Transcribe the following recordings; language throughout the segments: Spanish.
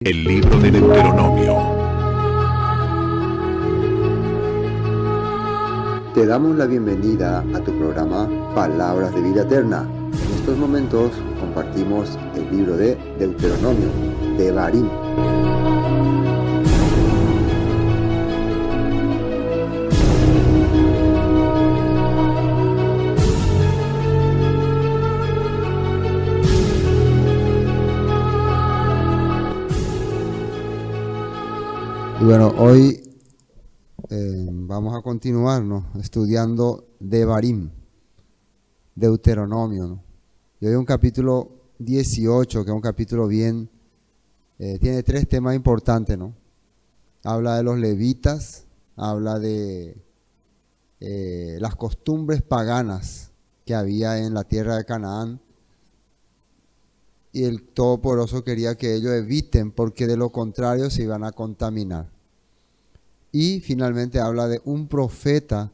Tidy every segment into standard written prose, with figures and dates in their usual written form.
El libro de Deuteronomio. Te damos la bienvenida a tu programa Palabras de Vida Eterna. En estos momentos compartimos el libro de Deuteronomio, Devarim. Y bueno, hoy vamos a continuar, ¿no?, estudiando Devarim, Deuteronomio, ¿no? Y hoy un capítulo 18, que es un capítulo bien, tiene tres temas importantes, ¿no? Habla de los levitas, habla de las costumbres paganas que había en la tierra de Canaán, y el Todopoderoso quería que ellos eviten, porque de lo contrario se iban a contaminar. Y finalmente habla de un profeta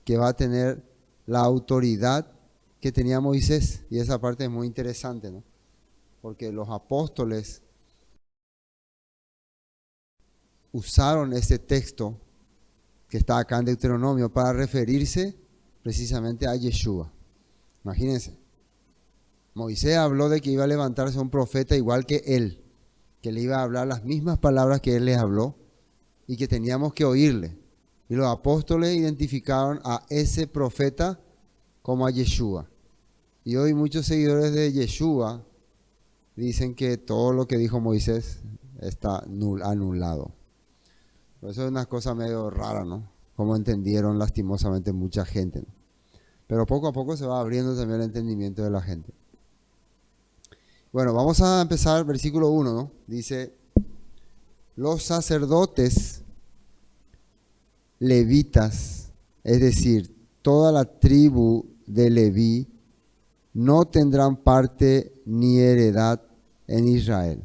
que va a tener la autoridad que tenía Moisés. Y esa parte es muy interesante, ¿no? Porque los apóstoles usaron ese texto que está acá en Deuteronomio para referirse precisamente a Yeshua. Imagínense. Moisés habló de que iba a levantarse un profeta igual que él, que le iba a hablar las mismas palabras que él les habló y que teníamos que oírle. Y los apóstoles identificaron a ese profeta como a Yeshua. Y hoy muchos seguidores de Yeshua dicen que todo lo que dijo Moisés está anulado. Pero eso es una cosa medio rara, ¿no? Como entendieron lastimosamente mucha gente, ¿no? Pero poco a poco se va abriendo también el entendimiento de la gente. Bueno, vamos a empezar versículo 1, ¿no? Dice: los sacerdotes levitas, es decir, toda la tribu de Leví, no tendrán parte ni heredad en Israel,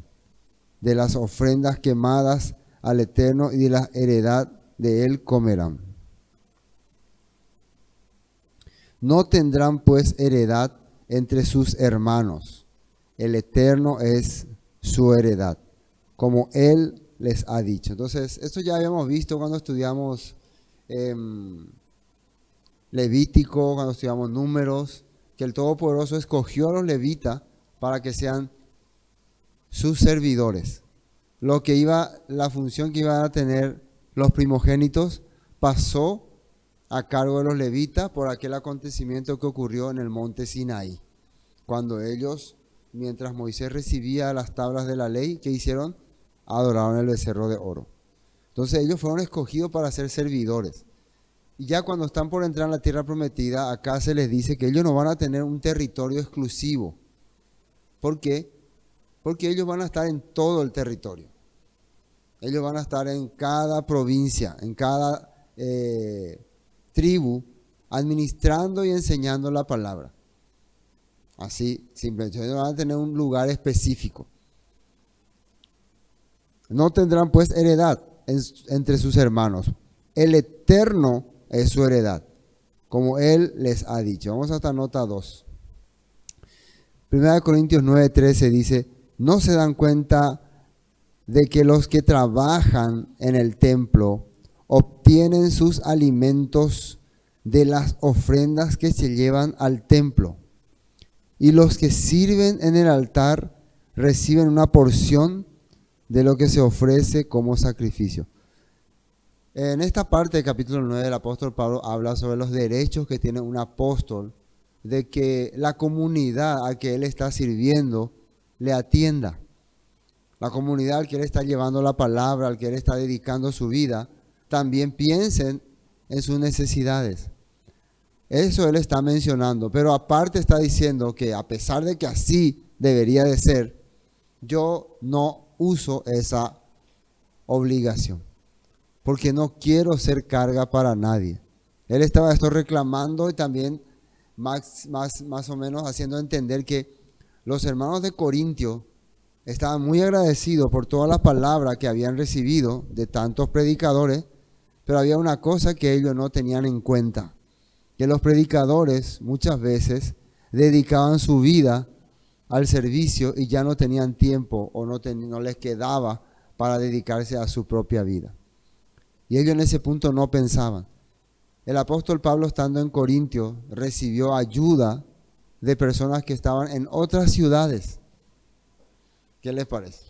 de las ofrendas quemadas al Eterno y de la heredad de él comerán. No tendrán pues heredad entre sus hermanos. El Eterno es su heredad, como él les ha dicho. Entonces, esto ya habíamos visto cuando estudiamos Levítico, cuando estudiamos Números, que el Todopoderoso escogió a los levitas para que sean sus servidores. La función que iban a tener los primogénitos pasó a cargo de los levitas por aquel acontecimiento que ocurrió en el monte Sinaí, cuando ellos, mientras Moisés recibía las tablas de la ley, ¿qué hicieron? Adoraron el becerro de oro. Entonces ellos fueron escogidos para ser servidores. Y ya cuando están por entrar en la tierra prometida, acá se les dice que ellos no van a tener un territorio exclusivo. ¿Por qué? Porque ellos van a estar en todo el territorio. Ellos van a estar en cada provincia, en cada tribu, administrando y enseñando la palabra. Así, simplemente, ellos van a tener un lugar específico. No tendrán pues heredad entre sus hermanos. El Eterno es su heredad, como él les ha dicho. Vamos hasta nota 2. 1 Corintios 9:13 dice: ¿no se dan cuenta de que los que trabajan en el templo obtienen sus alimentos de las ofrendas que se llevan al templo? Y los que sirven en el altar reciben una porción de lo que se ofrece como sacrificio. En esta parte del capítulo 9 el apóstol Pablo habla sobre los derechos que tiene un apóstol, de que la comunidad a que él está sirviendo le atienda. La comunidad al que él está llevando la palabra, al que él está dedicando su vida, también piensen en sus necesidades. Eso él está mencionando, pero aparte está diciendo que a pesar de que así debería de ser, yo no uso esa obligación, porque no quiero ser carga para nadie. Él estaba esto reclamando y también más o menos haciendo entender que los hermanos de Corintio estaban muy agradecidos por toda la palabra que habían recibido de tantos predicadores, pero había una cosa que ellos no tenían en cuenta, que los predicadores muchas veces dedicaban su vida al servicio y ya no tenían tiempo o no les quedaba para dedicarse a su propia vida. Y ellos en ese punto no pensaban. El apóstol Pablo, estando en Corintios, recibió ayuda de personas que estaban en otras ciudades. ¿Qué les parece?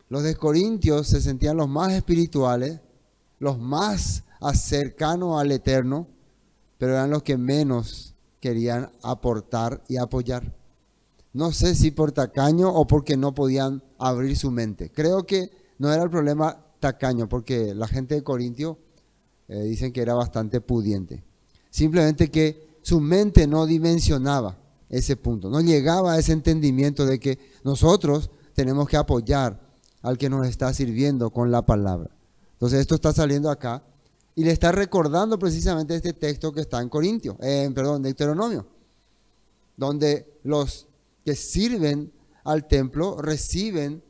Los de Corintios se sentían los más espirituales, los más cercanos al Eterno, pero eran los que menos querían aportar y apoyar. No sé si por tacaño o porque no podían abrir su mente. Creo que no era el problema tacaño, porque la gente de Corintio dicen que era bastante pudiente. Simplemente que su mente no dimensionaba ese punto, no llegaba a ese entendimiento de que nosotros tenemos que apoyar al que nos está sirviendo con la palabra. Entonces esto está saliendo acá y le está recordando precisamente este texto que está en Deuteronomio, donde los que sirven al templo reciben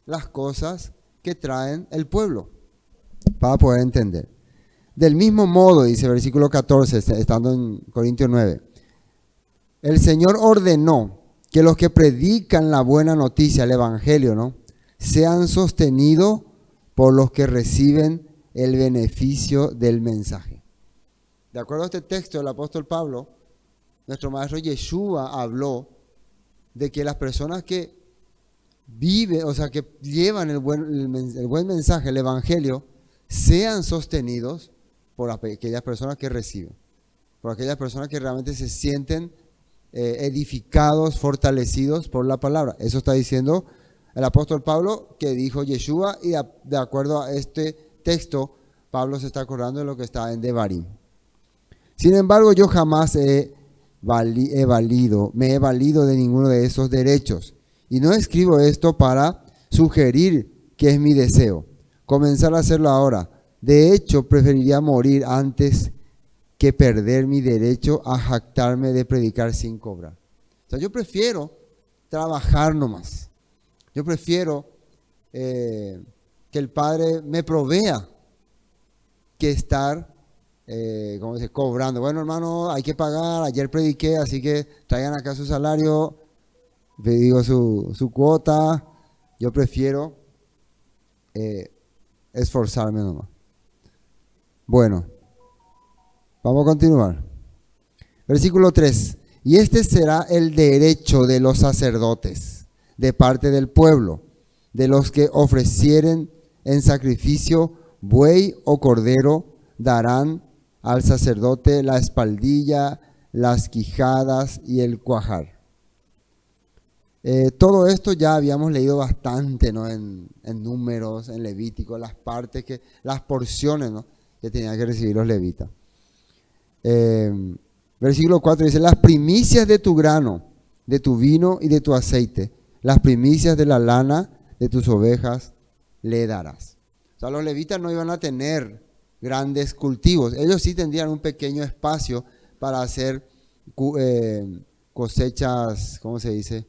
las cosas que traen el pueblo, para poder entender. Del mismo modo, dice versículo 14, estando en Corintios 9, el Señor ordenó que los que predican la buena noticia, el evangelio, ¿no?, sean sostenidos por los que reciben el beneficio del mensaje. De acuerdo a este texto del apóstol Pablo, nuestro maestro Yeshua habló de que las personas que viven, o sea, que llevan el buen mensaje, el evangelio, sean sostenidos por aquellas personas que reciben, por aquellas personas que realmente se sienten edificados, fortalecidos por la palabra. Eso está diciendo el apóstol Pablo, que dijo Yeshua, y de acuerdo a este texto, Pablo se está acordando de lo que está en Devarim. Sin embargo, yo jamás me he valido de ninguno de esos derechos. Y no escribo esto para sugerir que es mi deseo comenzar a hacerlo ahora. De hecho, preferiría morir antes que perder mi derecho a jactarme de predicar sin cobrar. O sea, yo prefiero trabajar nomás. Yo prefiero que el Padre me provea que estar cobrando. Bueno, hermano, hay que pagar. Ayer prediqué, así que traigan acá su salario, digo su cuota. Yo prefiero esforzarme nomás. Bueno, vamos a continuar. Versículo 3. Y este será el derecho de los sacerdotes de parte del pueblo, de los que ofrecieren en sacrificio buey o cordero, darán al sacerdote la espaldilla, las quijadas y el cuajar. Todo esto ya habíamos leído bastante, ¿no?, en Números, en Levítico, las porciones, ¿no?, que tenían que recibir los levitas. Versículo 4 dice: las primicias de tu grano, de tu vino y de tu aceite, las primicias de la lana de tus ovejas le darás. O sea, los levitas no iban a tener grandes cultivos. Ellos sí tendrían un pequeño espacio para hacer cosechas, ¿cómo se dice?,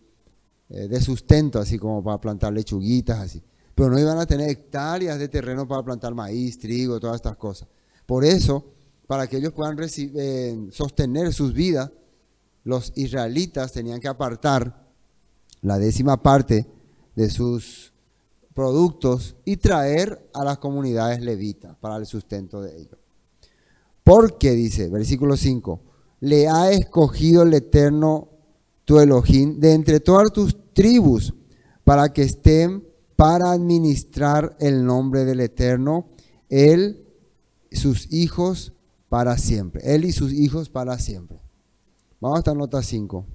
de sustento, así como para plantar lechuguitas, así. Pero no iban a tener hectáreas de terreno para plantar maíz, trigo, todas estas cosas. Por eso, para que ellos puedan sostener sus vidas, los israelitas tenían que apartar la 10ª parte de sus productos y traer a las comunidades levitas para el sustento de ellos. Porque, dice, versículo 5, le ha escogido el Eterno tu Elohim de entre todas tus tribus para que estén para administrar el nombre del Eterno, él y sus hijos para siempre. Él y sus hijos para siempre. Vamos hasta nota 5.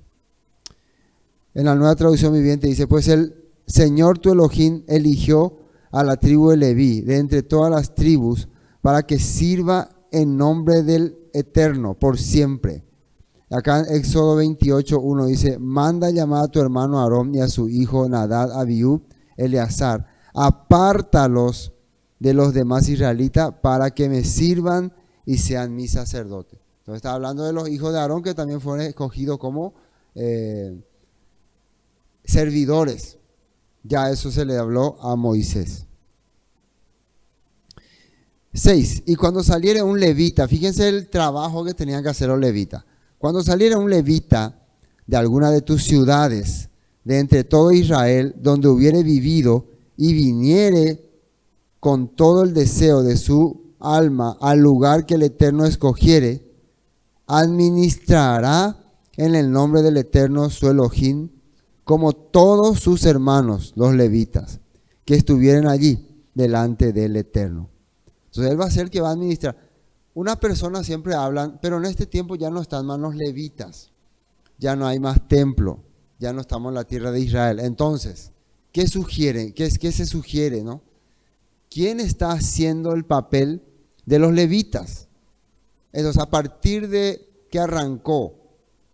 En la Nueva Traducción Viviente dice: pues el Señor tu Elohim eligió a la tribu de Leví de entre todas las tribus para que sirva en nombre del Eterno por siempre. Acá en Éxodo 28:1 dice: manda llamar a tu hermano Aarón y a su hijo Nadab, Abiú, Eleazar, apártalos de los demás israelitas para que me sirvan y sean mis sacerdotes. Entonces está hablando de los hijos de Aarón, que también fueron escogidos como servidores. Ya eso se le habló a Moisés. 6. Y cuando saliera un levita, fíjense el trabajo que tenían que hacer los levitas. Cuando saliera un levita de alguna de tus ciudades, de entre todo Israel, donde hubiere vivido y viniere con todo el deseo de su alma al lugar que el Eterno escogiere, administrará en el nombre del Eterno su Elohim, como todos sus hermanos, los levitas, que estuvieran allí delante del Eterno. Entonces él va a ser el que va a administrar. Una persona siempre hablan, pero en este tiempo ya no están más los levitas, ya no hay más templo, ya no estamos en la tierra de Israel. Entonces, ¿qué sugieren? ¿Qué se sugiere, no? ¿Quién está haciendo el papel de los levitas? Entonces, a partir de que arrancó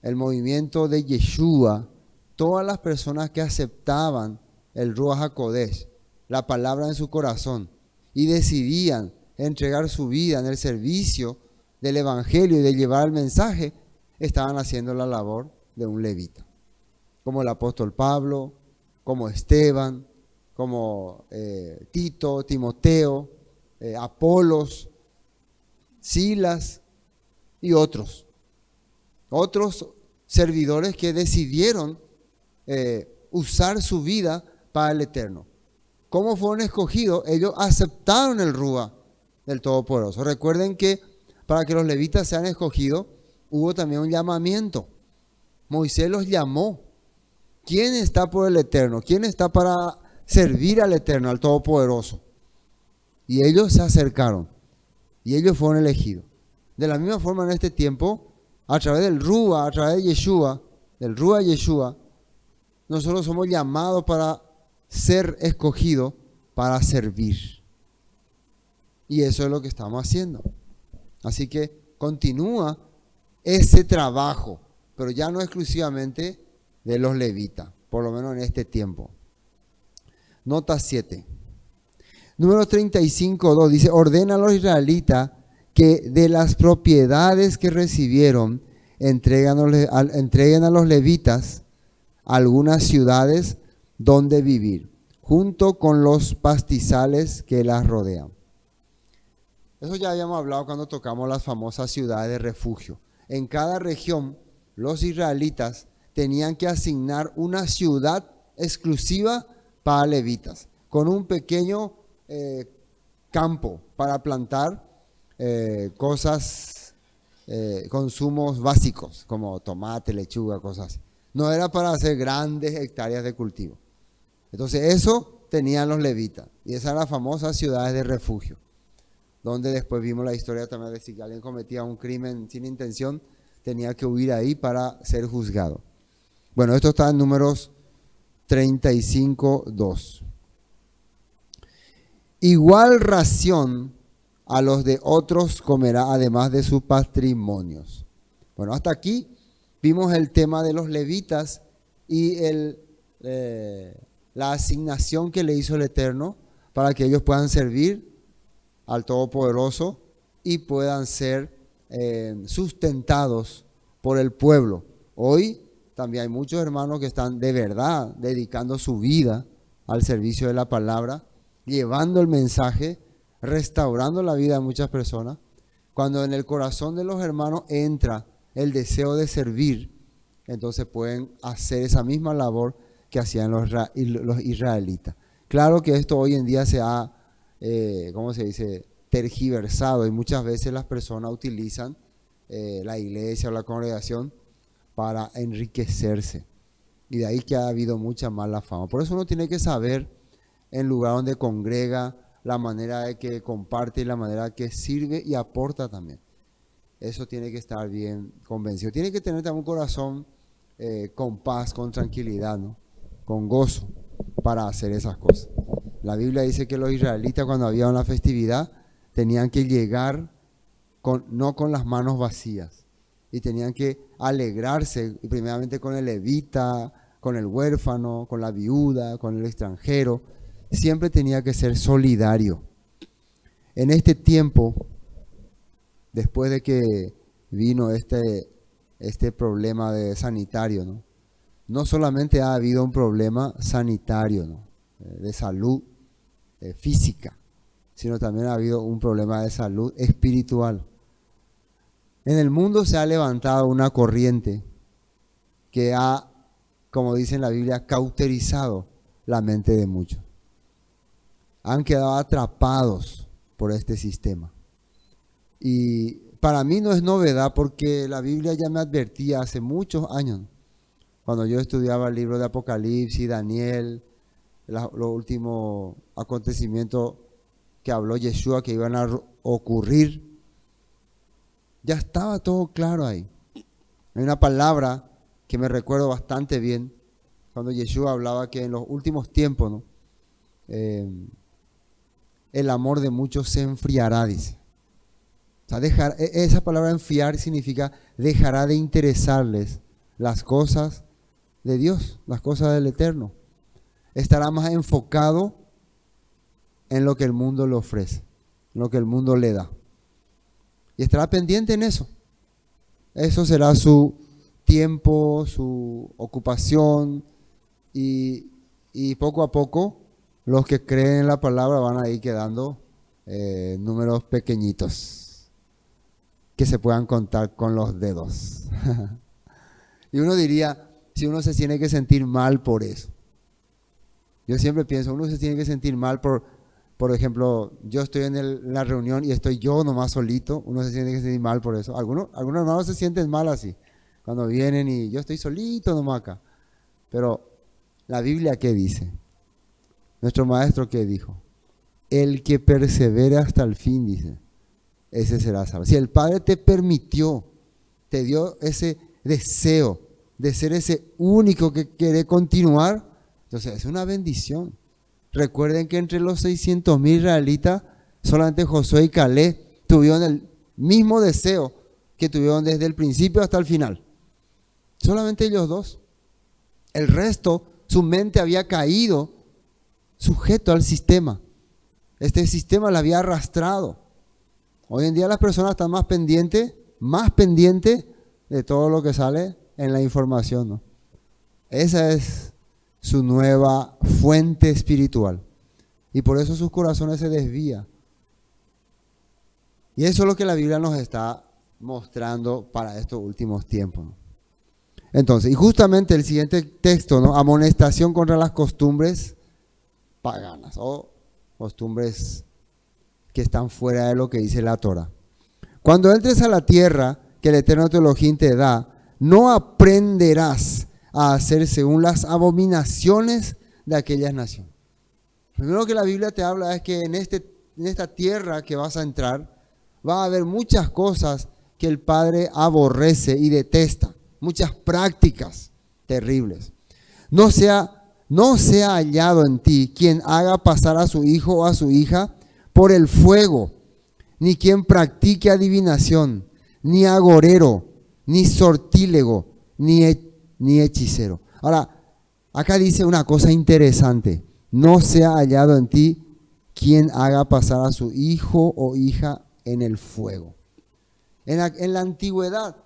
el movimiento de Yeshua, todas las personas que aceptaban el Ruach HaKodesh, la palabra en su corazón, y decidían entregar su vida en el servicio del Evangelio y de llevar el mensaje, estaban haciendo la labor de un levita. Como el apóstol Pablo, como Esteban, como Tito, Timoteo, Apolos, Silas y otros. Otros servidores que decidieron usar su vida para el Eterno. ¿Cómo fueron escogidos? Ellos aceptaron el Ruach del Todopoderoso. Recuerden que para que los levitas sean escogidos, hubo también un llamamiento. Moisés los llamó. ¿Quién está por el Eterno? ¿Quién está para servir al Eterno, al Todopoderoso? Y ellos se acercaron. Y ellos fueron elegidos. De la misma forma en este tiempo, a través del Ruach, a través de Yeshua, del Ruach Yeshua, nosotros somos llamados para ser escogidos para servir. Y eso es lo que estamos haciendo. Así que continúa ese trabajo, pero ya no exclusivamente de los levitas, por lo menos en este tiempo. Nota 7. Número 35.2 dice: ordena a los israelitas que de las propiedades que recibieron entreguen a los levitas algunas ciudades donde vivir, junto con los pastizales que las rodean. Eso ya habíamos hablado cuando tocamos las famosas ciudades de refugio. En cada región, los israelitas tenían que asignar una ciudad exclusiva para levitas, con un pequeño campo para plantar cosas, consumos básicos, como tomate, lechuga, cosas así. No era para hacer grandes hectáreas de cultivo. Entonces eso tenían los levitas. Y esas eran las famosas ciudades de refugio, donde después vimos la historia también de si alguien cometía un crimen sin intención, tenía que huir ahí para ser juzgado. Bueno, esto está en Números 35.2. Igual ración a los de otros comerá, además de sus patrimonios. Bueno, hasta aquí vimos el tema de los levitas y la asignación que le hizo el Eterno para que ellos puedan servir al Todopoderoso y puedan ser sustentados por el pueblo. Hoy también hay muchos hermanos que están de verdad dedicando su vida al servicio de la palabra, llevando el mensaje, restaurando la vida de muchas personas. Cuando en el corazón de los hermanos entra el deseo de servir, entonces pueden hacer esa misma labor que hacían los israelitas. Claro que esto hoy en día se ha, ¿cómo se dice?, tergiversado, y muchas veces las personas utilizan la iglesia o la congregación para enriquecerse. Y de ahí que ha habido mucha mala fama. Por eso uno tiene que saber, en lugar donde congrega, la manera de que comparte y la manera que sirve y aporta también. Eso tiene que estar bien convencido. Tiene que tener también un corazón con paz, con tranquilidad, ¿no?, con gozo para hacer esas cosas. La Biblia dice que los israelitas, cuando había una festividad, tenían que llegar no con las manos vacías, y tenían que alegrarse primeramente con el levita, con el huérfano, con la viuda, con el extranjero. Siempre tenía que ser solidario. En este tiempo, después de que vino este problema sanitario, ¿no?, no solamente ha habido un problema sanitario, ¿no?, de salud física, sino también ha habido un problema de salud espiritual. En el mundo se ha levantado una corriente que ha como dice en la Biblia, cauterizado la mente de muchos. Han quedado atrapados por este sistema. Y para mí no es novedad porque la Biblia ya me advertía hace muchos años, cuando yo estudiaba el libro de Apocalipsis, Daniel, los últimos acontecimientos que habló Yeshua que iban a ocurrir. Ya estaba todo claro ahí. Hay una palabra que me recuerdo bastante bien cuando Yeshua hablaba que en los últimos tiempos, ¿no? El amor de muchos se enfriará, dice. O sea, esa palabra enfriar significa dejará de interesarles las cosas de Dios, las cosas del Eterno. Estará más enfocado en lo que el mundo le ofrece, en lo que el mundo le da. Y estará pendiente en eso. Eso será su tiempo, su ocupación y poco a poco los que creen en la palabra van a ir quedando números pequeñitos que se puedan contar con los dedos. Y uno diría, si uno se tiene que sentir mal por eso. Yo siempre pienso, uno se tiene que sentir mal por ejemplo, yo estoy en la reunión y estoy yo nomás solito, uno se tiene que sentir mal por eso. Algunos hermanos se sienten mal así, cuando vienen y yo estoy solito nomás acá. Pero la Biblia, ¿qué dice? Nuestro maestro, ¿qué dijo? El que persevere hasta el fin, dice, ese será salvo. Si el Padre te permitió, te dio ese deseo de ser ese único que quiere continuar, entonces es una bendición. Recuerden que entre los 600,000 israelitas, solamente Josué y Caleb tuvieron el mismo deseo que tuvieron desde el principio hasta el final. Solamente ellos dos. El resto, su mente había caído sujeto al sistema. Este sistema la había arrastrado. Hoy en día las personas están más pendientes de todo lo que sale en la información, ¿no? Esa es su nueva fuente espiritual. Y por eso sus corazones se desvían. Y eso es lo que la Biblia nos está mostrando para estos últimos tiempos, ¿no? Entonces, y justamente el siguiente texto, ¿no? Amonestación contra las costumbres paganas o costumbres que están fuera de lo que dice la Torah. Cuando entres a la tierra que el Eterno tu Elohim te da, no aprenderás a hacer según las abominaciones de aquellas naciones. Primero que la Biblia te habla es que en esta tierra que vas a entrar va a haber muchas cosas que el Padre aborrece y detesta, muchas prácticas terribles. No sea hallado en ti quien haga pasar a su hijo o a su hija por el fuego, ni quien practique adivinación, ni agorero, ni sortílego, ni hechicero. Ahora, acá dice una cosa interesante. No sea hallado en ti quien haga pasar a su hijo o hija en el fuego. En la antigüedad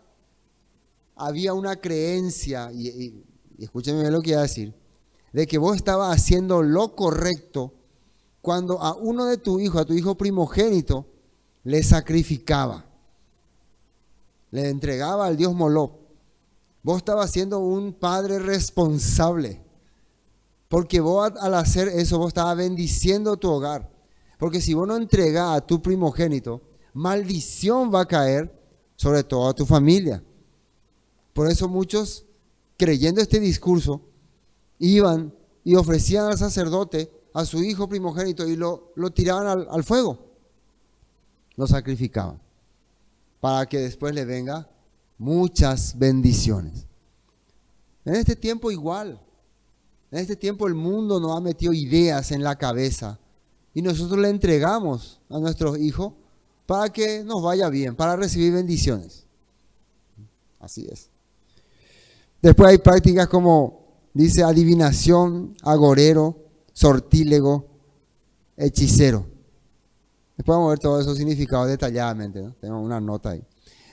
había una creencia, y escúcheme bien lo que voy a decir, de que vos estabas haciendo lo correcto cuando a uno de tu hijo primogénito, le sacrificaba, le entregaba al dios Moloch. Vos estabas siendo un padre responsable, porque vos al hacer eso, vos estabas bendiciendo tu hogar. Porque si vos no entregás a tu primogénito, maldición va a caer sobre toda tu familia. Por eso muchos, creyendo este discurso, iban y ofrecían al sacerdote a su hijo primogénito y lo tiraban al fuego. Lo sacrificaban para que después le venga muchas bendiciones. En este tiempo igual. En este tiempo el mundo nos ha metido ideas en la cabeza y nosotros le entregamos a nuestros hijos para que nos vaya bien, para recibir bendiciones. Así es. Después hay prácticas como, dice, adivinación, agorero, sortílego, hechicero. Después vamos a ver todos esos significados detalladamente, ¿no? Tengo una nota ahí.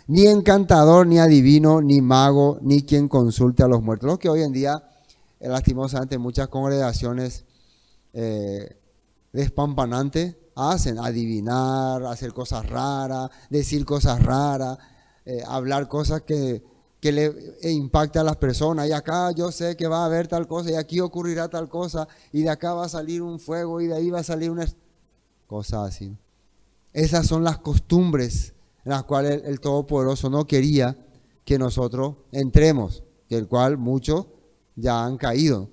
Ni encantador, ni adivino, ni mago, ni quien consulte a los muertos. Lo que hoy en día, lastimosamente, muchas congregaciones despampanantes hacen, adivinar, hacer cosas raras, decir cosas raras, hablar cosas que que le impacta a las personas. Y acá yo sé que va a haber tal cosa, y aquí ocurrirá tal cosa, y de acá va a salir un fuego, y de ahí va a salir una cosa así. Esas son las costumbres en las cuales el Todopoderoso no quería que nosotros entremos, del cual muchos ya han caído.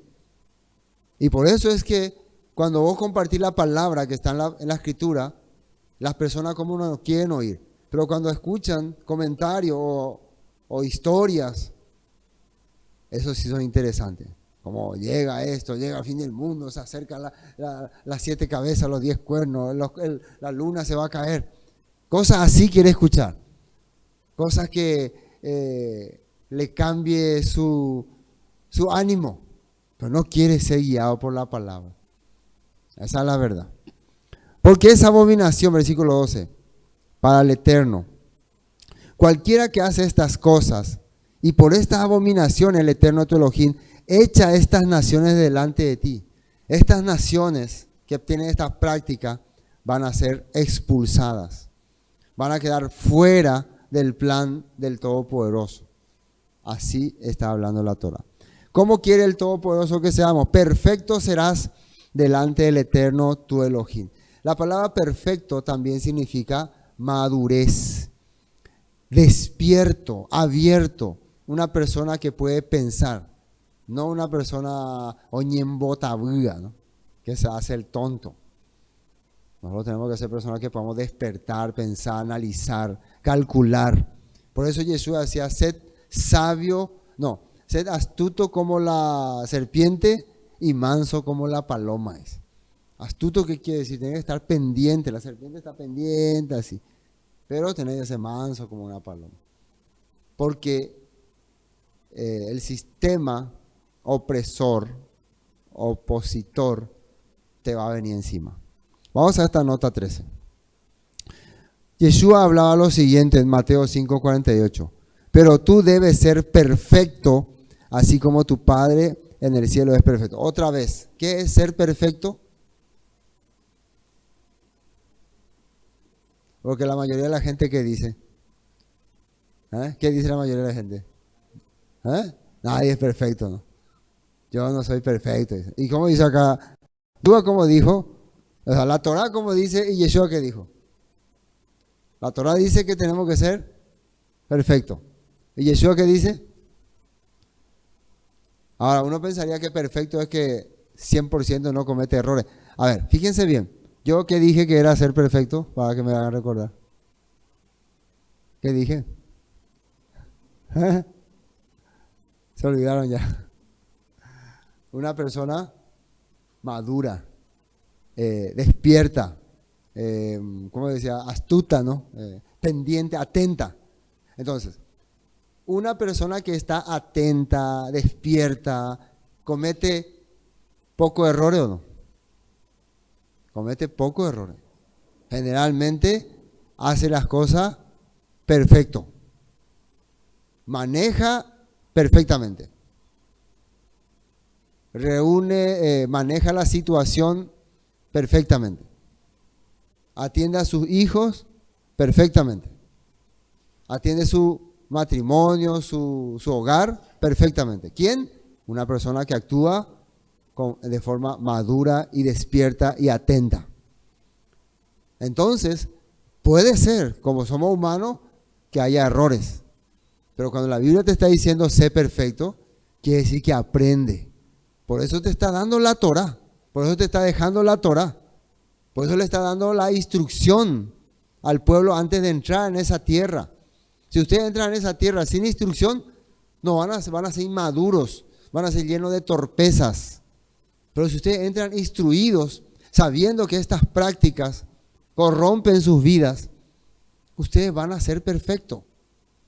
Y por eso es que cuando vos compartís la palabra que está en la Escritura, las personas como no quieren oír. Pero cuando escuchan comentarios o historias, esos sí son interesantes. Como llega esto, llega el fin del mundo, se acercan las 7 cabezas, los 10 cuernos, la luna se va a caer. Cosas así quiere escuchar. Cosas que le cambie su ánimo. Pero no quiere ser guiado por la palabra. Esa es la verdad. Porque esa abominación, versículo 12, para el Eterno. Cualquiera que hace estas cosas, y por esta abominación el Eterno tu Elohim echa estas naciones delante de ti. Estas naciones que obtienen esta práctica van a ser expulsadas. Van a quedar fuera del plan del Todopoderoso. Así está hablando la Torah. ¿Cómo quiere el Todopoderoso que seamos? Perfecto serás delante del Eterno tu Elohim. La palabra perfecto también significa madurez, despierto, abierto. Una persona que puede pensar, no una persona oñembotabuga, ¿no? Que se hace el tonto. Nosotros tenemos que ser personas que podamos despertar, pensar, analizar, calcular. Por eso Jesús decía, sed astuto como la serpiente y manso como la paloma es. Astuto, ¿qué quiere decir? Tiene que estar pendiente, la serpiente está pendiente así, pero tenéis que ser manso como una paloma. Porque el sistema opositor, te va a venir encima. Vamos a esta nota 13. Yeshua hablaba lo siguiente en Mateo 5:48. Pero tú debes ser perfecto, así como tu Padre en el cielo es perfecto. Otra vez, ¿qué es ser perfecto? Porque la mayoría de la gente, ¿qué dice? ¿Qué dice la mayoría de la gente? Nadie es perfecto, ¿no? Yo no soy perfecto. ¿Y cómo dice acá? ¿Tú cómo dijo? O sea, la Torah como dice y Yeshua ¿qué dijo? La Torah dice que tenemos que ser perfectos. ¿Y Yeshua qué dice? Ahora, uno pensaría que perfecto es que 100% no comete errores. A ver, fíjense bien. ¿Yo qué dije que era ser perfecto? Para que me hagan recordar. ¿Qué dije? Se olvidaron ya. Una persona madura, despierta, ¿cómo decía? Astuta, ¿no? Pendiente, atenta. Entonces, una persona que está atenta, despierta, comete pocos errores o no. Comete pocos errores. Generalmente hace las cosas perfecto. Maneja perfectamente. Maneja la situación perfectamente. Atiende a sus hijos perfectamente. Atiende su matrimonio, su hogar perfectamente. ¿Quién? Una persona que actúa de forma madura y despierta y atenta. Entonces, puede ser, como somos humanos, que haya errores. Pero cuando la Biblia te está diciendo sé perfecto, quiere decir que aprende. Por eso te está dando la Torah. Por eso te está dejando la Torah. Por eso le está dando la instrucción al pueblo antes de entrar en esa tierra. Si ustedes entran en esa tierra sin instrucción, no van a ser inmaduros, van a ser llenos de torpezas. Pero si ustedes entran instruidos, sabiendo que estas prácticas corrompen sus vidas, ustedes van a ser perfectos.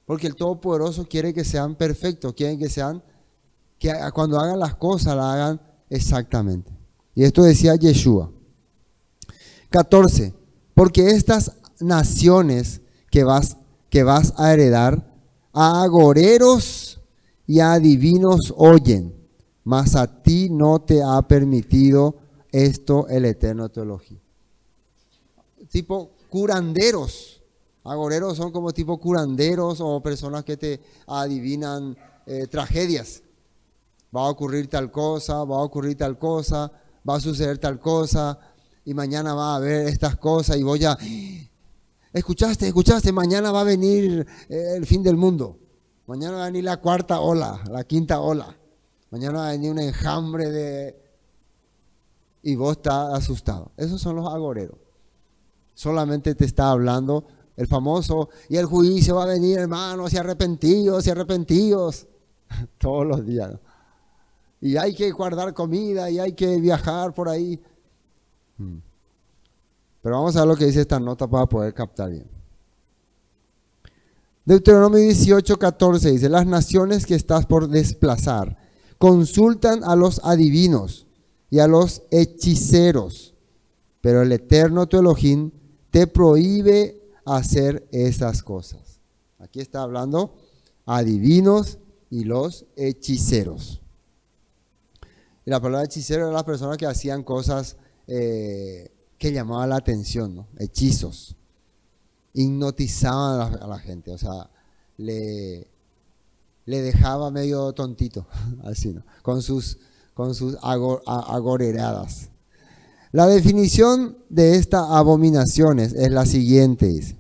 Porque el Todopoderoso quiere que sean perfectos, quiere que cuando hagan las cosas, las hagan exactamente. Y esto decía Yeshua. 14. Porque estas naciones que vas a heredar, a agoreros y a adivinos oyen, mas a ti no te ha permitido esto el Eterno tu Elohim. Tipo curanderos, Agoreros son como tipo curanderos o personas que te adivinan tragedias. Va a ocurrir tal cosa, va a ocurrir tal cosa, va a suceder tal cosa, y mañana va a haber estas cosas, y voy a... Escuchaste, mañana va a venir el fin del mundo. Mañana va a venir la cuarta ola, la quinta ola. Mañana va a venir un enjambre de... Y vos estás asustado. Esos son los agoreros. Solamente te está hablando el famoso, y el juicio va a venir, hermanos, y arrepentidos, todos los días, ¿no? Y hay que guardar comida, y hay que viajar por ahí. Pero vamos a ver lo que dice esta nota para poder captar bien. Deuteronomio 18:14 dice: las naciones que estás por desplazar consultan a los adivinos y a los hechiceros, pero el Eterno tu Elohim te prohíbe hacer esas cosas. Aquí está hablando adivinos y los hechiceros. Y la palabra hechicero era las personas que hacían cosas que llamaban la atención, ¿no? Hechizos. Hipnotizaban a la gente, o sea, le dejaba medio tontito, así, ¿no? Con sus agoreradas. La definición de estas abominaciones es la siguiente, dice: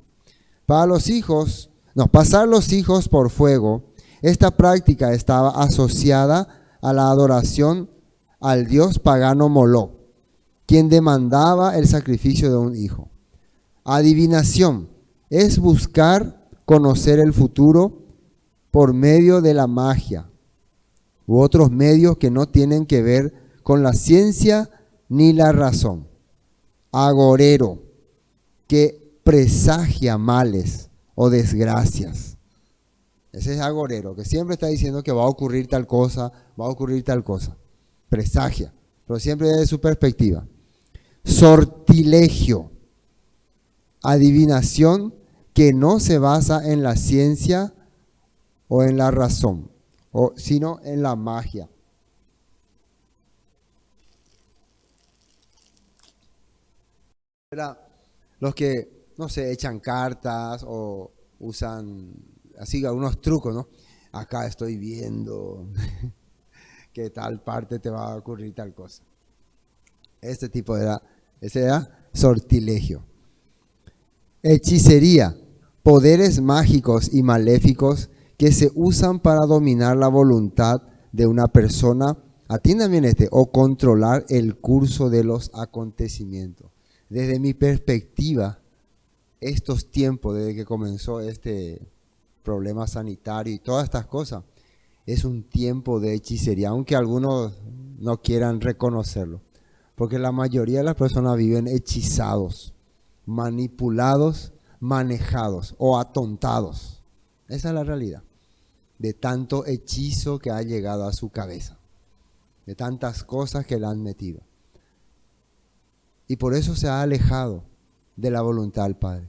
pasar los hijos por fuego. Esta práctica estaba asociada a la adoración al dios pagano Moloch, quien demandaba el sacrificio de un hijo. Adivinación es buscar conocer el futuro por medio de la magia u otros medios que no tienen que ver con la ciencia ni la razón. Agorero, que presagia males o desgracias. Ese es agorero, que siempre está diciendo que va a ocurrir tal cosa, Presagia, pero siempre desde su perspectiva. Sortilegio, adivinación que no se basa en la ciencia o en la razón, sino en la magia. Los que, no sé, echan cartas o usan así algunos trucos, ¿no? Acá estoy viendo que tal parte te va a ocurrir tal cosa. Ese era sortilegio. Hechicería, poderes mágicos y maléficos que se usan para dominar la voluntad de una persona, atiendan bien o controlar el curso de los acontecimientos. Desde mi perspectiva, estos tiempos, desde que comenzó este problema sanitario y todas estas cosas, es un tiempo de hechicería, aunque algunos no quieran reconocerlo, porque la mayoría de las personas viven hechizados, manipulados, manejados o atontados. Esa es la realidad, de tanto hechizo que ha llegado a su cabeza, de tantas cosas que le han metido. Y por eso se ha alejado de la voluntad del Padre.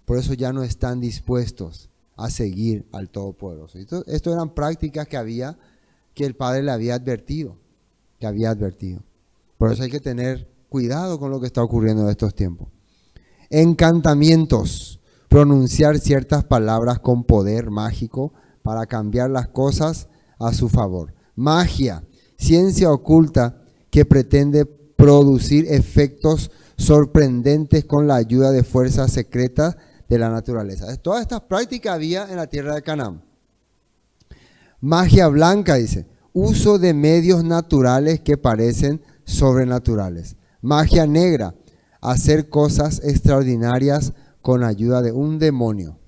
Por eso ya no están dispuestos a seguir al Todopoderoso. Esto eran prácticas que el Padre le había advertido, Por eso hay que tener cuidado con lo que está ocurriendo en estos tiempos. Encantamientos, pronunciar ciertas palabras con poder mágico para cambiar las cosas a su favor. Magia, ciencia oculta que pretende producir efectos sorprendentes con la ayuda de fuerzas secretas de la naturaleza. Todas estas prácticas había en la tierra de Canaán. Magia blanca, dice, uso de medios naturales que parecen sobrenaturales. Magia negra, hacer cosas extraordinarias con ayuda de un demonio.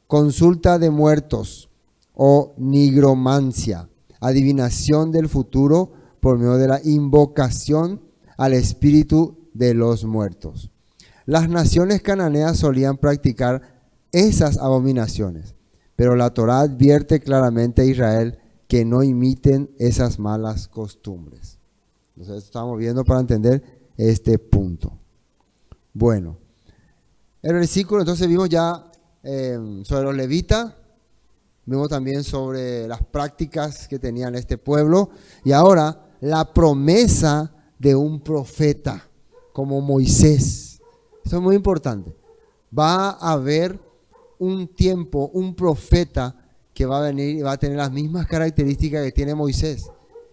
Consulta de muertos o nigromancia, adivinación del futuro por medio de la invocación al espíritu de los muertos. Las naciones cananeas solían practicar esas abominaciones, pero la Torá advierte claramente a Israel que no imiten esas malas costumbres. Entonces estamos viendo para entender este punto. Bueno, el versículo entonces vimos ya sobre los levitas, vimos también sobre las prácticas que tenían este pueblo y ahora la promesa de un profeta como Moisés. Esto es muy importante. Va a haber un tiempo, un profeta que va a venir y va a tener las mismas características que tiene Moisés.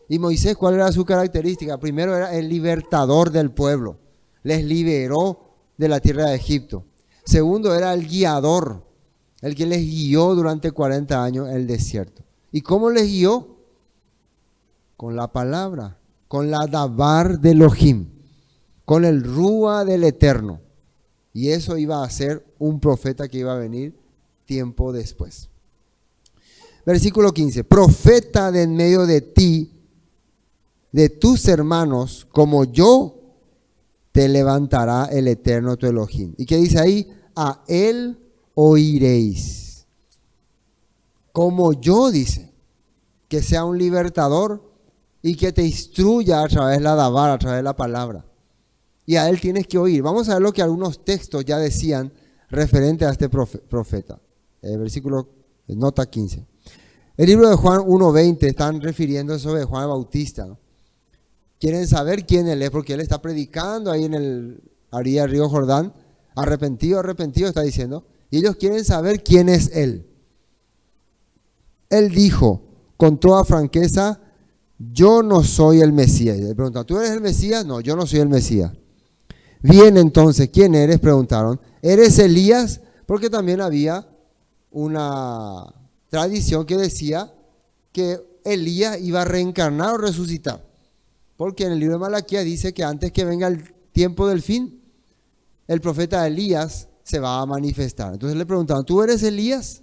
Y Moisés, ¿cuál era su característica? Primero era el libertador del pueblo. Les liberó de la tierra de Egipto. Segundo, era el guiador, el que les guió durante 40 años en el desierto. ¿Y cómo les guió? Con la palabra, con la dabar de Elohim, con el rúa del Eterno. Y eso iba a ser un profeta que iba a venir tiempo después. Versículo 15. Profeta de en medio de ti, de tus hermanos, como yo, te levantará el Eterno tu Elohim. ¿Y qué dice ahí? A él oiréis. Como yo, dice, que sea un libertador y que te instruya a través de la dabar, a través de la palabra. Y a él tienes que oír. Vamos a ver lo que algunos textos ya decían referente a este profeta. Versículo, nota 15. El libro de Juan 1:20 están refiriendo sobre Juan el Bautista, ¿no? Quieren saber quién él es porque él está predicando ahí en el orilla del río Jordán. Arrepentido, arrepentido está diciendo. Y ellos quieren saber quién es él. Él dijo con toda franqueza, yo no soy el Mesías. Y le preguntan, ¿tú eres el Mesías? No, yo no soy el Mesías. Bien, entonces, ¿quién eres? Preguntaron. ¿Eres Elías? Porque también había una tradición que decía que Elías iba a reencarnar o resucitar. Porque en el libro de Malaquías dice que antes que venga el tiempo del fin, el profeta Elías se va a manifestar. Entonces le preguntaron, ¿tú eres Elías?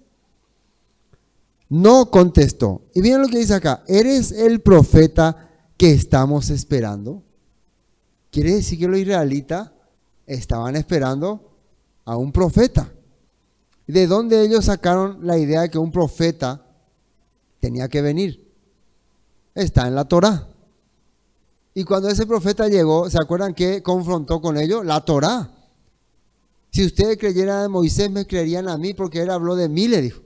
No contestó. Y miren lo que dice acá, ¿eres el profeta que estamos esperando? Quiere decir que los israelitas estaban esperando a un profeta. ¿De dónde ellos sacaron la idea de que un profeta tenía que venir? Está en la Torá. Y cuando ese profeta llegó, ¿se acuerdan qué confrontó con ellos? La Torá. Si ustedes creyeran en Moisés, me creerían a mí porque él habló de mí, le dijo.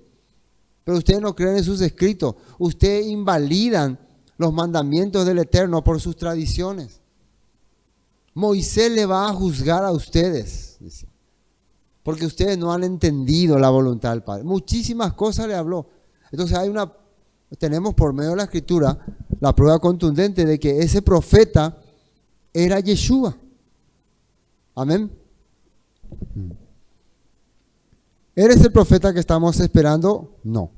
Pero ustedes no creen en sus escritos. Ustedes invalidan los mandamientos del Eterno por sus tradiciones. Moisés le va a juzgar a ustedes, dice, porque ustedes no han entendido la voluntad del Padre. Muchísimas cosas le habló. Entonces tenemos por medio de la Escritura la prueba contundente de que ese profeta era Yeshua. Amén. ¿Eres el profeta que estamos esperando? No.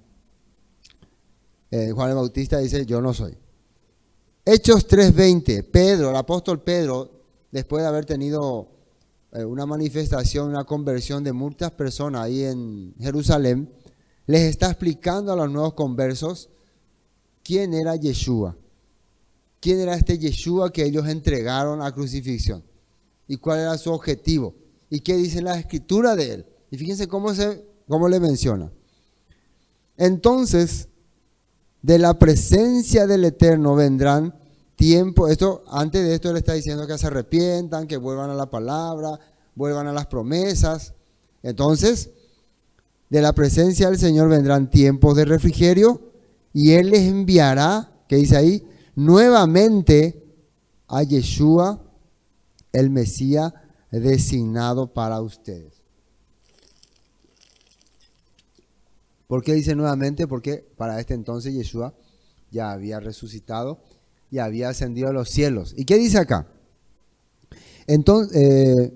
Juan el Bautista dice, yo no soy. Hechos 3:20, Pedro, el apóstol Pedro, después de haber tenido una manifestación, una conversión de muchas personas ahí en Jerusalén, les está explicando a los nuevos conversos quién era Yeshua. ¿Quién era este Yeshua que ellos entregaron a crucifixión? ¿Y cuál era su objetivo? ¿Y qué dice la escritura de él? Y fíjense cómo le menciona. Entonces, de la presencia del Eterno vendrán tiempos. Antes de esto él está diciendo que se arrepientan, que vuelvan a la palabra, vuelvan a las promesas. Entonces, de la presencia del Señor vendrán tiempos de refrigerio y Él les enviará, ¿qué dice ahí? Nuevamente a Yeshua, el Mesías designado para ustedes. ¿Por qué dice nuevamente? Porque para este entonces Yeshua ya había resucitado y había ascendido a los cielos. ¿Y qué dice acá? Entonces,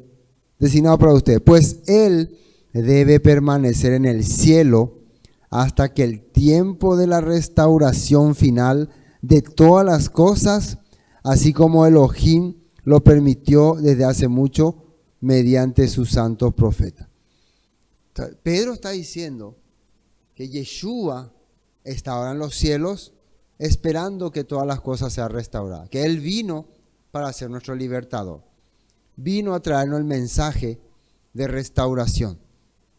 designado para ustedes. Pues Él debe permanecer en el cielo hasta que el tiempo de la restauración final de todas las cosas, así como Elohim lo permitió desde hace mucho mediante sus santos profetas. Entonces, Pedro está diciendo que Yeshua está ahora en los cielos esperando que todas las cosas sean restauradas, que Él vino para ser nuestro libertador, vino a traernos el mensaje de restauración.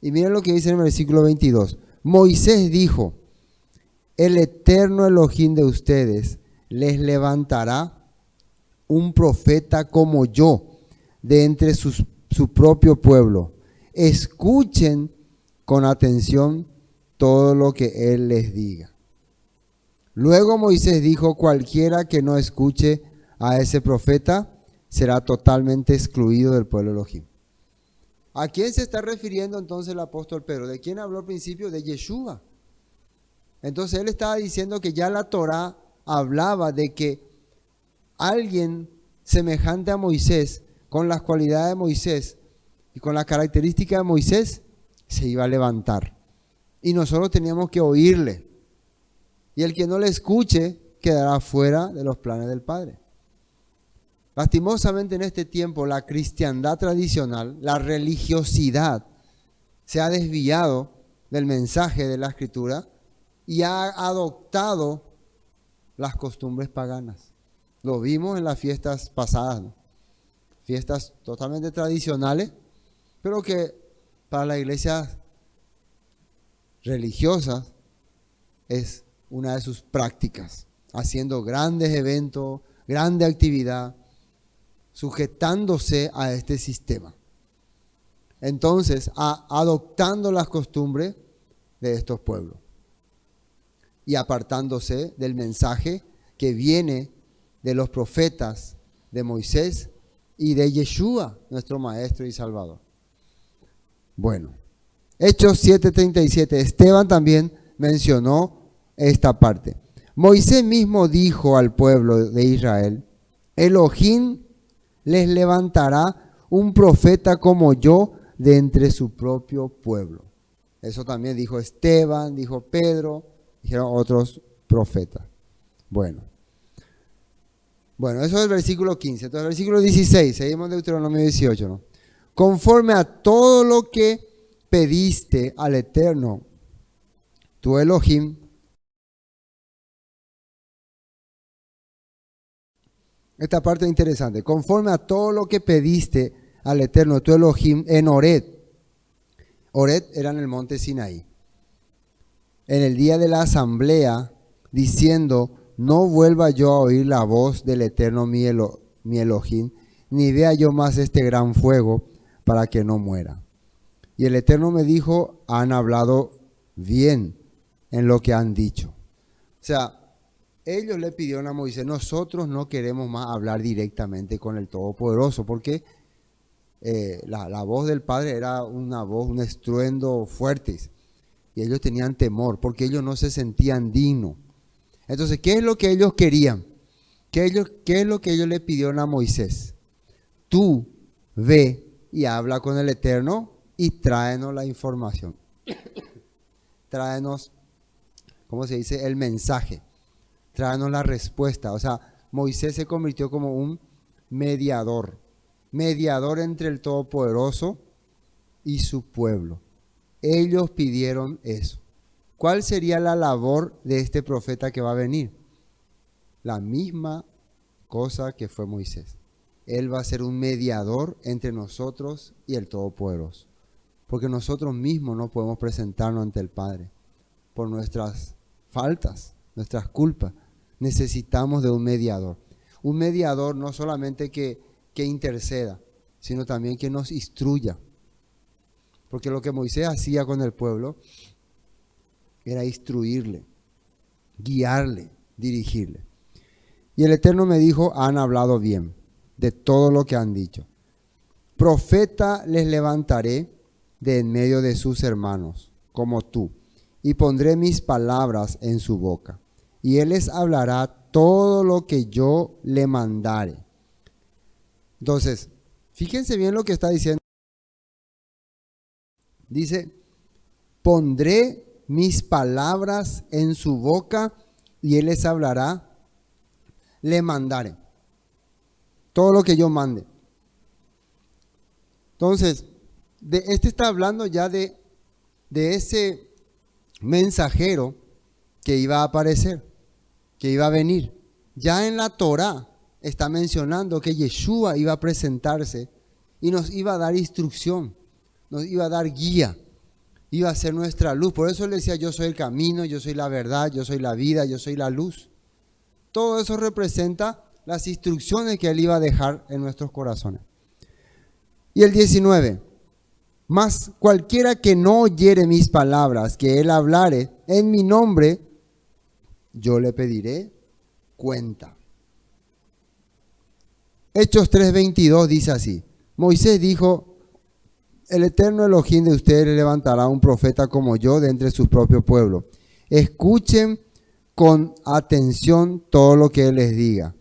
Y miren lo que dice en el versículo 22, Moisés dijo, el eterno Elohim de ustedes les levantará un profeta como yo de entre su propio pueblo. Escuchen con atención todo lo que él les diga. Luego Moisés dijo, cualquiera que no escuche a ese profeta será totalmente excluido del pueblo Elohim. ¿A quién se está refiriendo entonces el apóstol Pedro? ¿De quién habló al principio? De Yeshua. Entonces él estaba diciendo que ya la Torá hablaba de que alguien semejante a Moisés, con las cualidades de Moisés y con las características de Moisés, se iba a levantar. Y nosotros teníamos que oírle. Y el que no le escuche quedará fuera de los planes del Padre. Lastimosamente en este tiempo la cristiandad tradicional, la religiosidad, se ha desviado del mensaje de la Escritura y ha adoptado las costumbres paganas. Lo vimos en las fiestas pasadas, ¿no? Fiestas totalmente tradicionales, pero que para las iglesias religiosas es una de sus prácticas, haciendo grandes eventos, grande actividad, sujetándose a este sistema. Entonces, adoptando las costumbres de estos pueblos y apartándose del mensaje que viene de los profetas de Moisés y de Yeshua, nuestro Maestro y Salvador. Bueno, Hechos 7:37, Esteban también mencionó esta parte. Moisés mismo dijo al pueblo de Israel, Elohim les levantará un profeta como yo de entre su propio pueblo. Eso también dijo Esteban, dijo Pedro, dijeron otros profetas. Bueno, eso es el versículo 15. Entonces, el versículo 16, seguimos en Deuteronomio 18, ¿no? Conforme a todo lo que pediste al Eterno, tu Elohim, esta parte es interesante, conforme a todo lo que pediste al Eterno, tu Elohim, en Horeb. Horeb era en el monte Sinaí. En el día de la asamblea, diciendo, no vuelva yo a oír la voz del Eterno mi Elohim, ni vea yo más este gran fuego, para que no muera. Y el Eterno me dijo, han hablado bien en lo que han dicho. O sea, ellos le pidieron a Moisés, nosotros no queremos más hablar directamente con el Todopoderoso, porque la voz del Padre era una voz, un estruendo fuerte. Y ellos tenían temor, porque ellos no se sentían dignos. Entonces, ¿qué es lo que ellos querían? ¿Qué es lo que ellos le pidieron a Moisés? Tú ve y habla con el Eterno y tráenos la información. Tráenos, ¿cómo se dice? El mensaje. Tráenos la respuesta. O sea, Moisés se convirtió como un mediador. Mediador entre el Todopoderoso y su pueblo. Ellos pidieron eso. ¿Cuál sería la labor de este profeta que va a venir? La misma cosa que fue Moisés. Él va a ser un mediador entre nosotros y el Todopoderoso. Porque nosotros mismos no podemos presentarnos ante el Padre por nuestras faltas, nuestras culpas. Necesitamos de un mediador. Un mediador no solamente que interceda, sino también que nos instruya. Porque lo que Moisés hacía con el pueblo era instruirle, guiarle, dirigirle. Y el Eterno me dijo, han hablado bien de todo lo que han dicho. Profeta les levantaré de en medio de sus hermanos, como tú, y pondré mis palabras en su boca. Y él les hablará todo lo que yo le mandare. Entonces, fíjense bien lo que está diciendo. Dice, pondré mis palabras en su boca y él les hablará, le mandaré. Todo lo que yo mande. Entonces, este está hablando ya de ese mensajero que iba a aparecer, que iba a venir. Ya en la Torá está mencionando que Yeshua iba a presentarse y nos iba a dar instrucción, nos iba a dar guía, iba a ser nuestra luz. Por eso él decía, yo soy el camino, yo soy la verdad, yo soy la vida, yo soy la luz. Todo eso representa las instrucciones que él iba a dejar en nuestros corazones. Y el 19, mas cualquiera que no oyere mis palabras, que él hablare en mi nombre, yo le pediré cuenta. Hechos 3:22 dice así, Moisés dijo, el eterno Elohim de ustedes le levantará un profeta como yo de entre su propio pueblo. Escuchen con atención todo lo que él les diga.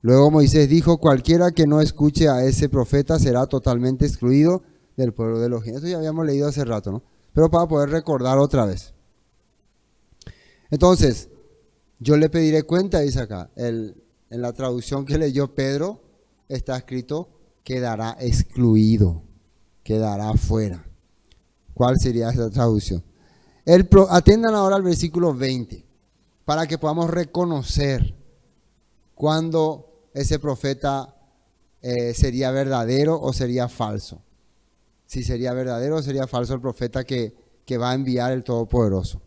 Luego Moisés dijo, cualquiera que no escuche a ese profeta será totalmente excluido del pueblo de Elohim. Esto ya habíamos leído hace rato, ¿no? Pero para poder recordar otra vez. Entonces, yo le pediré cuenta, dice acá. En la traducción que leyó Pedro, está escrito, quedará excluido, quedará fuera. ¿Cuál sería esa traducción? Atiendan ahora al versículo 20, para que podamos reconocer cuándo ese profeta sería verdadero o sería falso. Si sería verdadero o sería falso el profeta que va a enviar el Todopoderoso.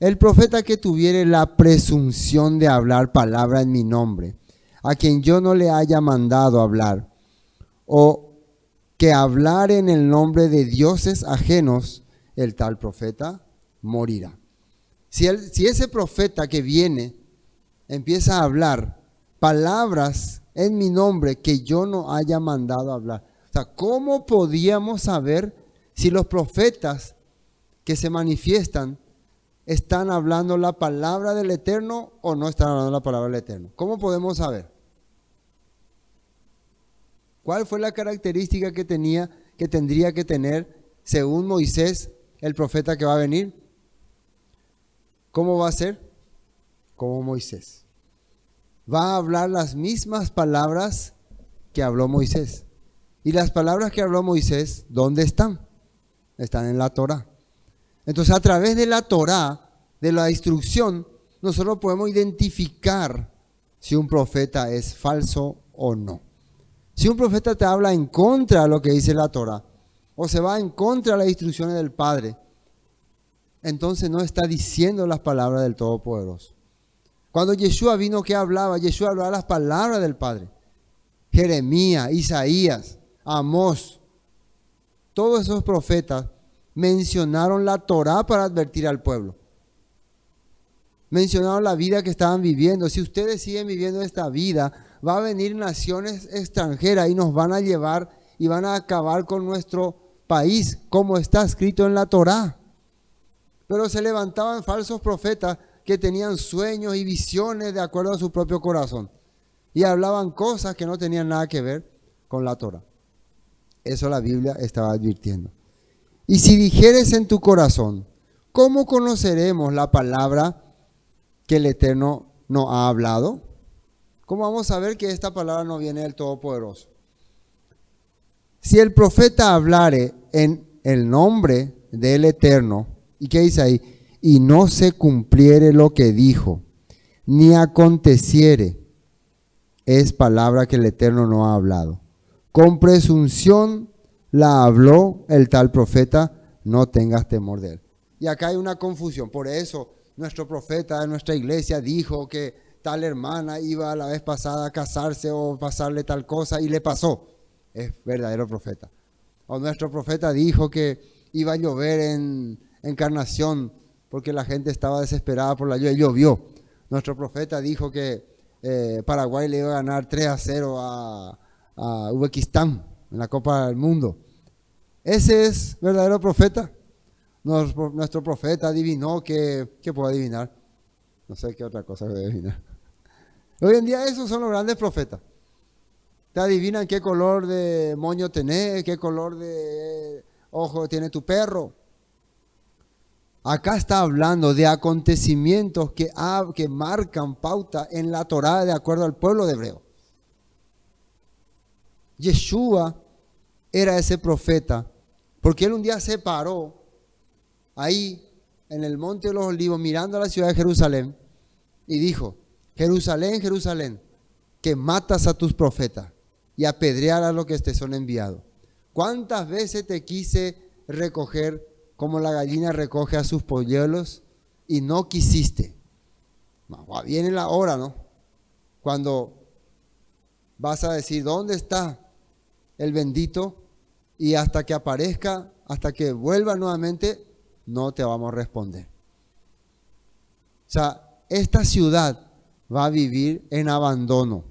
El profeta que tuviere la presunción de hablar palabra en mi nombre, a quien yo no le haya mandado hablar, o que hablar en el nombre de dioses ajenos, el tal profeta morirá. Si ese profeta que viene empieza a hablar palabras en mi nombre que yo no haya mandado hablar, o sea, ¿cómo podíamos saber si los profetas que se manifiestan están hablando la palabra del Eterno o no están hablando la palabra del Eterno? ¿Cómo podemos saber? ¿Cuál fue la característica que tendría que tener, según Moisés, el profeta que va a venir? ¿Cómo va a ser? Como Moisés. Va a hablar las mismas palabras que habló Moisés. Y las palabras que habló Moisés, ¿dónde están? Están en la Torá. Entonces, a través de la Torá, de la instrucción, nosotros podemos identificar si un profeta es falso o no. Si un profeta te habla en contra de lo que dice la Torá, o se va en contra de las instrucciones del Padre, entonces no está diciendo las palabras del Todopoderoso. Cuando Yeshua vino, ¿qué hablaba? Yeshua hablaba las palabras del Padre. Jeremías, Isaías, Amós, todos esos profetas mencionaron la Torá para advertir al pueblo. Mencionaron la vida que estaban viviendo. Si ustedes siguen viviendo esta vida, va a venir naciones extranjeras y nos van a llevar y van a acabar con nuestro país, como está escrito en la Torá. Pero se levantaban falsos profetas que tenían sueños y visiones de acuerdo a su propio corazón y hablaban cosas que no tenían nada que ver con la Torá. Eso la Biblia estaba advirtiendo. Y si dijeres en tu corazón, ¿cómo conoceremos la palabra que el Eterno nos ha hablado? ¿Cómo vamos a ver que esta palabra no viene del Todopoderoso? Si el profeta hablare en el nombre del Eterno, ¿y qué dice ahí? Y no se cumpliere lo que dijo, ni aconteciere, es palabra que el Eterno no ha hablado. Con presunción la habló el tal profeta, no tengas temor de él. Y acá hay una confusión. Por eso nuestro profeta de nuestra iglesia dijo que tal hermana iba la vez pasada a casarse o pasarle tal cosa y le pasó. Es verdadero profeta. O nuestro profeta dijo que iba a llover en Encarnación porque la gente estaba desesperada por la lluvia y llovió. Nuestro profeta dijo que Paraguay le iba a ganar 3-0 a Uzbekistán en la Copa del Mundo. ¿Ese es verdadero profeta? Nuestro profeta adivinó ¿qué puedo adivinar? No sé qué otra cosa puedo adivinar. Hoy en día esos son los grandes profetas. Te adivinan qué color de moño tenés, qué color de ojo tiene tu perro. Acá está hablando de acontecimientos que marcan pauta en la Torá de acuerdo al pueblo de hebreo. Yeshua era ese profeta, porque él un día se paró ahí en el Monte de los Olivos mirando a la ciudad de Jerusalén y dijo, Jerusalén, Jerusalén, que matas a tus profetas y apedrear a los que te son enviados. ¿Cuántas veces te quise recoger como la gallina recoge a sus polluelos y no quisiste? Viene la hora, ¿no? Cuando vas a decir, ¿dónde está el bendito? Y hasta que aparezca, hasta que vuelva nuevamente, no te vamos a responder. O sea, esta ciudad va a vivir en abandono.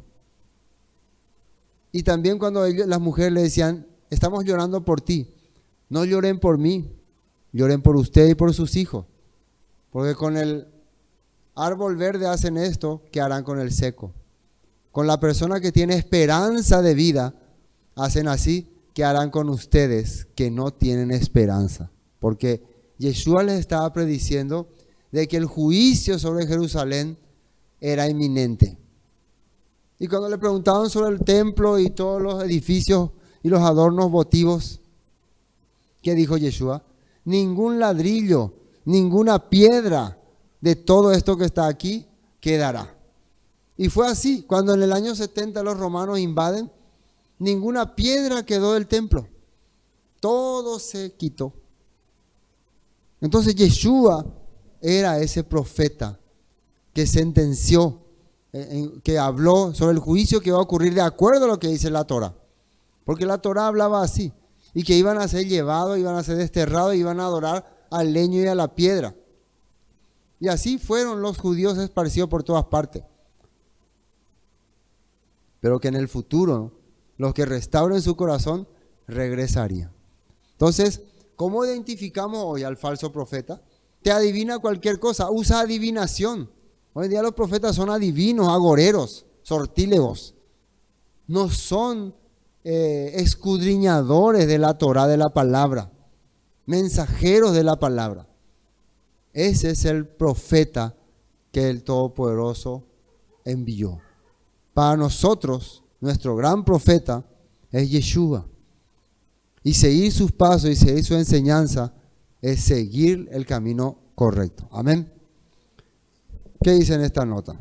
Y también cuando las mujeres le decían, estamos llorando por ti, no lloren por mí, lloren por usted y por sus hijos. Porque con el árbol verde hacen esto, ¿qué harán con el seco? Con la persona que tiene esperanza de vida, hacen así, ¿qué harán con ustedes que no tienen esperanza? Porque Yeshua les estaba prediciendo de que el juicio sobre Jerusalén era inminente. Y cuando le preguntaban sobre el templo y todos los edificios y los adornos votivos, ¿qué dijo Yeshua? Ningún ladrillo, ninguna piedra de todo esto que está aquí quedará. Y fue así, cuando en el año 70 los romanos invaden, ninguna piedra quedó del templo. Todo se quitó. Entonces Yeshua era ese profeta que sentenció, que habló sobre el juicio que va a ocurrir de acuerdo a lo que dice la Torah. Porque la Torah hablaba así, y que iban a ser llevados, iban a ser desterrados, iban a adorar al leño y a la piedra. Y así fueron los judíos esparcidos por todas partes. Pero que en el futuro, los que restauren su corazón, regresarían. Entonces, ¿cómo identificamos hoy al falso profeta? Te adivina cualquier cosa, usa adivinación. Hoy en día los profetas son adivinos, agoreros, sortílegos. No son escudriñadores de la Torah, de la palabra, mensajeros de la palabra. Ese es el profeta que el Todopoderoso envió. Para nosotros, nuestro gran profeta es Yeshua. Y seguir sus pasos y seguir su enseñanza es seguir el camino correcto. Amén. ¿Qué dice en esta nota?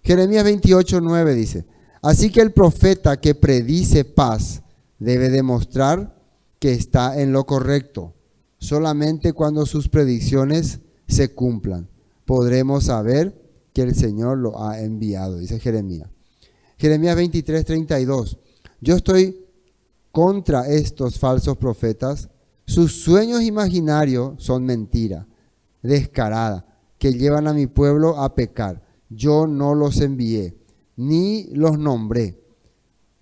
Jeremías 28:9 dice: así que el profeta que predice paz debe demostrar que está en lo correcto. Solamente cuando sus predicciones se cumplan, podremos saber que el Señor lo ha enviado, dice Jeremías. Jeremías 23:32. Yo estoy contra estos falsos profetas. Sus sueños imaginarios son mentira descarada, que llevan a mi pueblo a pecar. Yo no los envié, ni los nombré,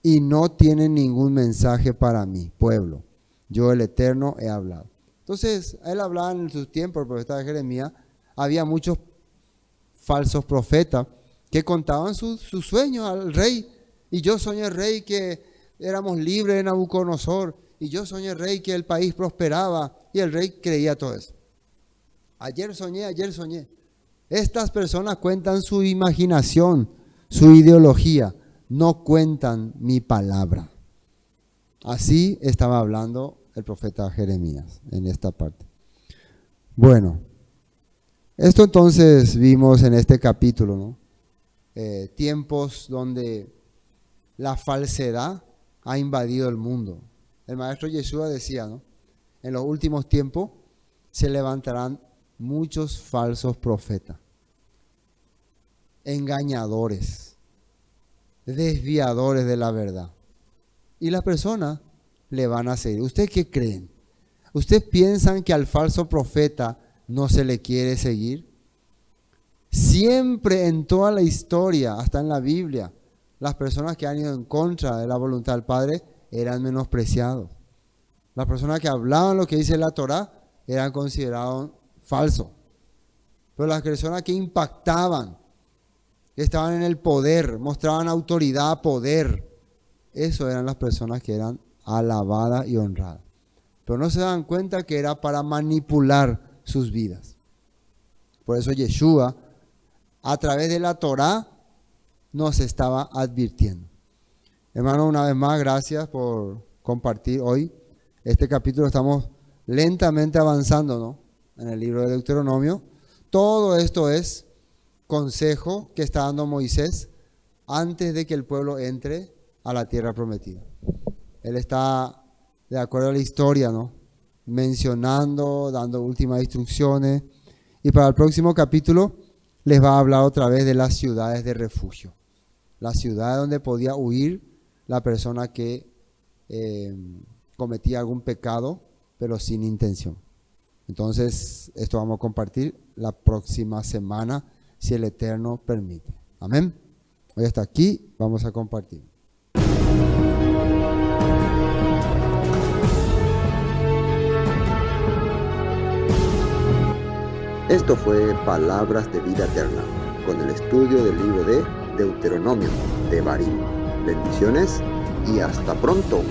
y no tienen ningún mensaje para mi pueblo. Yo, el Eterno, he hablado. Entonces, él hablaba en su tiempo, el profeta de Jeremías. Había muchos falsos profetas que contaban sus sueños al rey. Y yo soñé, rey, que éramos libres de Nabucodonosor. Y yo soñé, rey, que el país prosperaba. Y el rey creía todo eso. Ayer soñé. Estas personas cuentan su imaginación, su ideología. No cuentan mi palabra. Así estaba hablando el profeta Jeremías en esta parte. Bueno, esto entonces vimos en este capítulo, ¿no? Tiempos donde la falsedad ha invadido el mundo. El maestro Yeshua decía, ¿no? En los últimos tiempos se levantarán muchos falsos profetas, engañadores, desviadores de la verdad. Y las personas le van a seguir. ¿Ustedes qué creen? ¿Ustedes piensan que al falso profeta no se le quiere seguir? Siempre en toda la historia, hasta en la Biblia, las personas que han ido en contra de la voluntad del Padre eran menospreciados. Las personas que hablaban lo que dice la Torah eran considerados falsos. Pero las personas que impactaban, que estaban en el poder, mostraban autoridad, poder, eso eran las personas que eran alabadas y honradas. Pero no se dan cuenta que era para manipular sus vidas. Por eso Yeshua, a través de la Torah, nos estaba advirtiendo. Hermano, una vez más, gracias por compartir hoy este capítulo. Estamos lentamente avanzando, ¿no? En el libro de Deuteronomio. Todo esto es consejo que está dando Moisés antes de que el pueblo entre a la tierra prometida. Él está, de acuerdo a la historia, ¿no? Mencionando, dando últimas instrucciones. Y para el próximo capítulo les va a hablar otra vez de las ciudades de refugio. La ciudad donde podía huir la persona que cometía algún pecado, pero sin intención. Entonces, esto vamos a compartir la próxima semana, si el Eterno permite. Amén. Hoy hasta aquí vamos a compartir. Esto fue Palabras de Vida Eterna, con el estudio del libro de Deuteronomio de Barim. Bendiciones y hasta pronto.